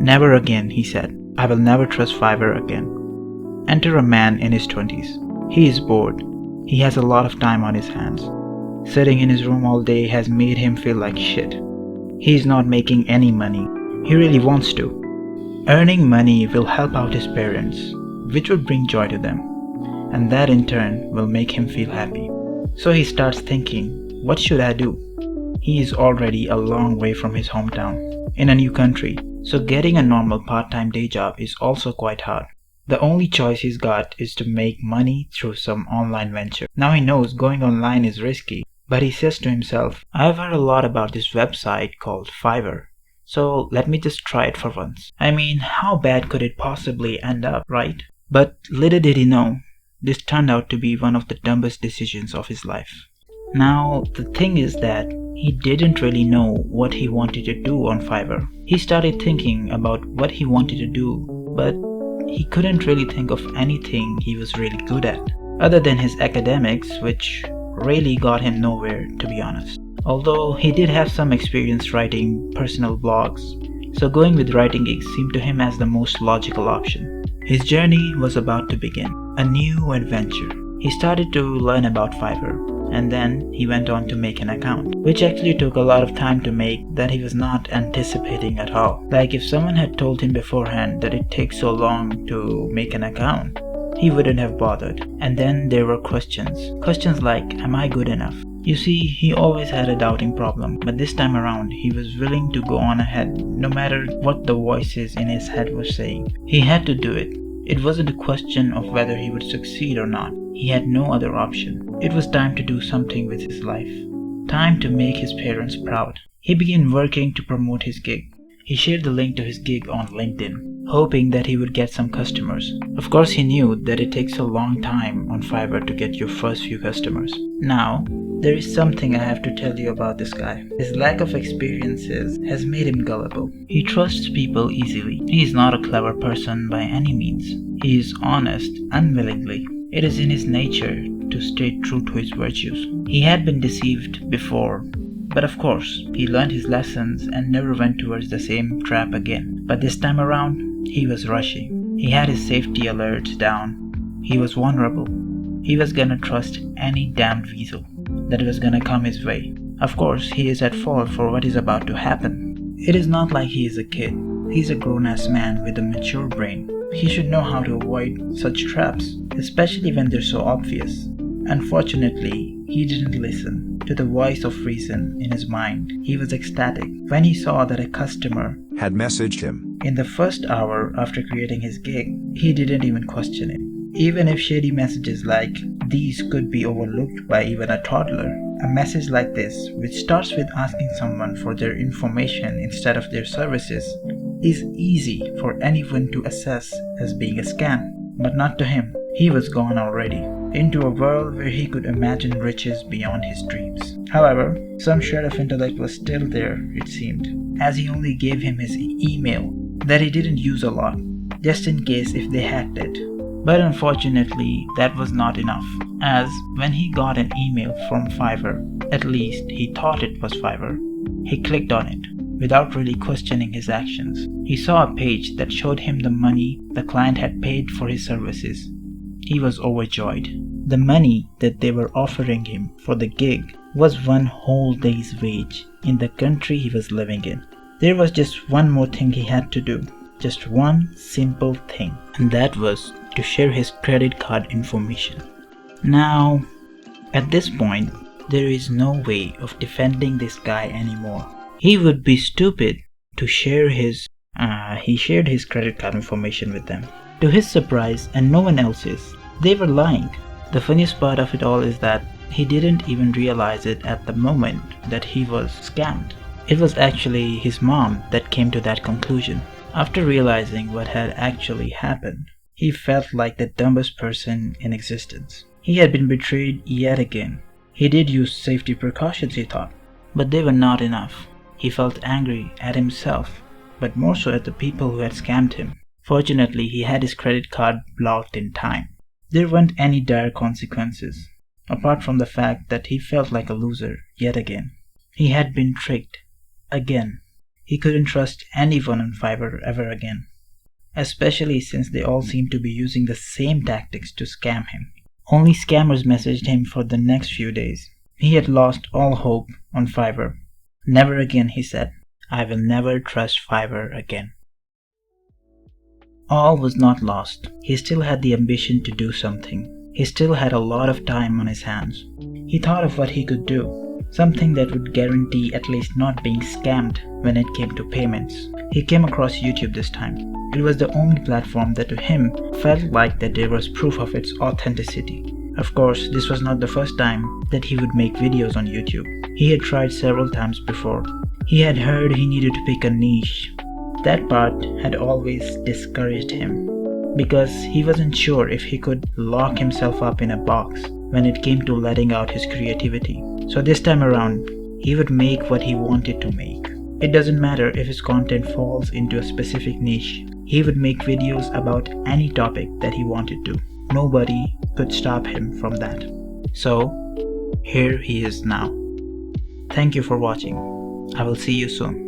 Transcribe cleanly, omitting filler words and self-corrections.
Never again, he said. I will never trust Fiverr again. Enter a man in his 20s. He is bored. He has a lot of time on his hands. Sitting in his room all day has made him feel like shit. He is not making any money. He really wants to. Earning money will help out his parents, which would bring joy to them, and that in turn will make him feel happy. So he starts thinking, what should I do? He is already a long way from his hometown, in a new country, so getting a normal part-time day job is also quite hard. The only choice he's got is to make money through some online venture. Now he knows going online is risky, but he says to himself, I've heard a lot about this website called Fiverr, so let me just try it for once. I mean, how bad could it possibly end up, right? But little did he know, this turned out to be one of the dumbest decisions of his life. Now, the thing is that he didn't really know what he wanted to do on Fiverr. He started thinking about what he wanted to do, but he couldn't really think of anything he was really good at, other than his academics, which really got him nowhere, to be honest. Although he did have some experience writing personal blogs, so going with writing gigs seemed to him as the most logical option. His journey was about to begin, a new adventure. He started to learn about Fiverr, and then he went on to make an account, which actually took a lot of time to make that he was not anticipating at all. Like if someone had told him beforehand that it takes so long to make an account, he wouldn't have bothered. And then there were questions like, am I good enough? You see, he always had a doubting problem, but this time around he was willing to go on ahead no matter what the voices in his head were saying. He had to do it. It wasn't a question of whether he would succeed or not. He had no other option. It was time to do something with his life. Time to make his parents proud. He began working to promote his gig. He shared the link to his gig on LinkedIn, hoping that he would get some customers. Of course, he knew that it takes a long time on Fiverr to get your first few customers. Now, there is something I have to tell you about this guy. His lack of experiences has made him gullible. He trusts people easily. He is not a clever person by any means. He is honest unwillingly. It is in his nature to stay true to his virtues. He had been deceived before, but of course, he learned his lessons and never went towards the same trap again. But this time around, he was rushing. He had his safety alerts down. He was vulnerable. He was gonna trust any damned weasel that was gonna come his way. Of course, he is at fault for what is about to happen. It is not like he is a kid. He's a grown-ass man with a mature brain. He should know how to avoid such traps, especially when they're so obvious. Unfortunately, he didn't listen to the voice of reason in his mind. He was ecstatic when he saw that a customer had messaged him. In the first hour after creating his gig, he didn't even question it. Even if shady messages like these could be overlooked by even a toddler, a message like this, which starts with asking someone for their information instead of their services, is easy for anyone to assess as being a scam. But not to him. He was gone already, into a world where he could imagine riches beyond his dreams. However, some shred of intellect was still there, it seemed, as he only gave him his email that he didn't use a lot, just in case if they hacked it. But unfortunately, that was not enough, as when he got an email from Fiverr, at least he thought it was Fiverr, he clicked on it without really questioning his actions. He saw a page that showed him the money the client had paid for his services. He was overjoyed. The money that they were offering him for the gig was one whole day's wage in the country he was living in. There was just one more thing he had to do. Just one simple thing, and that was to share his credit card information. Now, at this point, there is no way of defending this guy anymore. He would be stupid to share he shared his credit card information with them. To his surprise and no one else's, they were lying. The funniest part of it all is that he didn't even realize it at the moment that he was scammed. It was actually his mom that came to that conclusion. After realizing what had actually happened, he felt like the dumbest person in existence. He had been betrayed yet again. He did use safety precautions, he thought, but they were not enough. He felt angry at himself, but more so at the people who had scammed him. Fortunately, he had his credit card blocked in time. There weren't any dire consequences, apart from the fact that he felt like a loser yet again. He had been tricked again. He couldn't trust anyone on Fiverr ever again, especially since they all seemed to be using the same tactics to scam him. Only scammers messaged him for the next few days. He had lost all hope on Fiverr. Never again, he said. I will never trust Fiverr again. All was not lost. He still had the ambition to do something. He still had a lot of time on his hands. He thought of what he could do, something that would guarantee at least not being scammed when it came to payments. He came across YouTube this time. It was the only platform that to him felt like that there was proof of its authenticity. Of course, this was not the first time that he would make videos on YouTube. He had tried several times before. He had heard he needed to pick a niche. That part had always discouraged him, because he wasn't sure if he could lock himself up in a box when it came to letting out his creativity. So this time around, he would make what he wanted to make. It doesn't matter if his content falls into a specific niche. He would make videos about any topic that he wanted to. Nobody could stop him from that. So, here he is now. Thank you for watching. I will see you soon.